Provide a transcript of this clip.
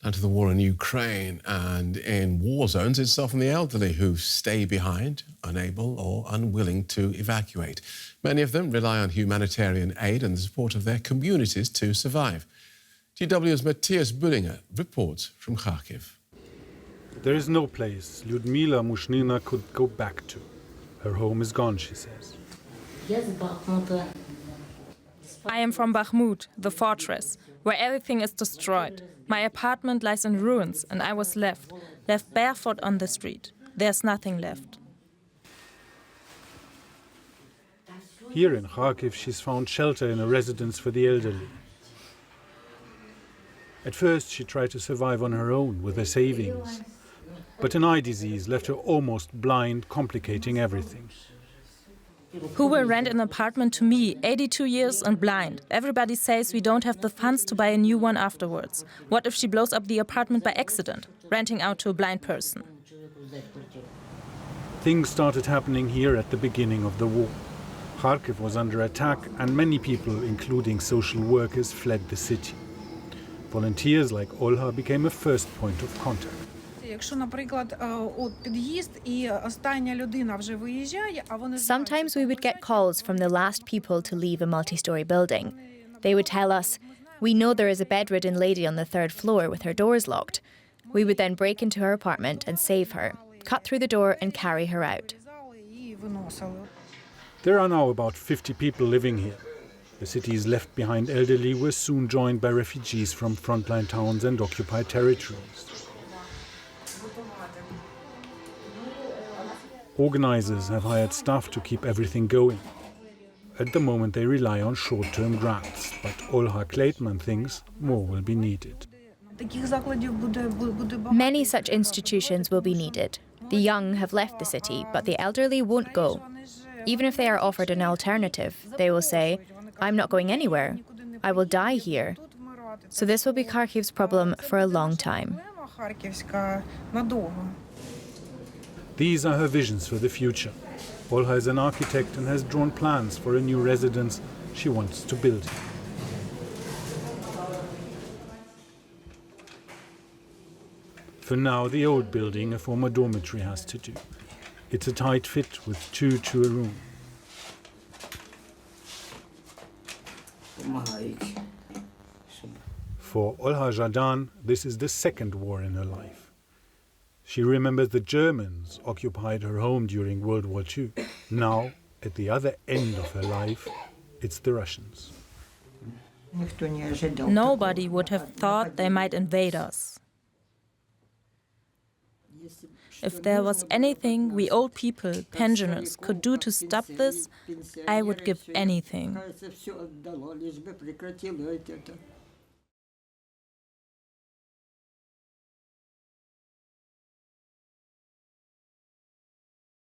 And to the war in Ukraine and in war zones, it's often the elderly who stay behind, unable or unwilling to evacuate. Many of them rely on humanitarian aid and the support of their communities to survive. DW's Matthias Böllinger reports from Kharkiv. There is no place Lyudmila Mushnina could go back to. Her home is gone, she says. I am from Bakhmut, the fortress, where everything is destroyed. My apartment lies in ruins and I was left barefoot on the street. There's nothing left. Here in Kharkiv, she's found shelter in a residence for the elderly. At first, she tried to survive on her own with her savings. But an eye disease left her almost blind, complicating everything. Who will rent an apartment to me, 82 years and blind? Everybody says we don't have the funds to buy a new one afterwards. What if she blows up the apartment by accident, renting out to a blind person? Things started happening here at the beginning of the war. Kharkiv was under attack and many people, including social workers, fled the city. Volunteers like Olha became a first point of contact. Sometimes we would get calls from the last people to leave a multi-story building. They would tell us, "We know there is a bedridden lady on the third floor with her doors locked." We would then break into her apartment and save her, cut through the door and carry her out. There are now about 50 people living here. The city's left-behind elderly were soon joined by refugees from frontline towns and occupied territories. Organizers have hired staff to keep everything going. At the moment they rely on short-term grants, but Olha Kleitman thinks more will be needed. Many such institutions will be needed. The young have left the city, but the elderly won't go. Even if they are offered an alternative, they will say, "I'm not going anywhere. I will die here." So this will be Kharkiv's problem for a long time. These are her visions for the future. Olha is an architect and has drawn plans for a new residence she wants to build. For now, the old building, a former dormitory, has to do. It's a tight fit with two to a room. For Olha Jadan, this is the second war in her life. She remembers the Germans occupied her home during World War II. Now, at the other end of her life, it's the Russians. Nobody would have thought they might invade us. If there was anything we old people, pensioners, could do to stop this, I would give anything.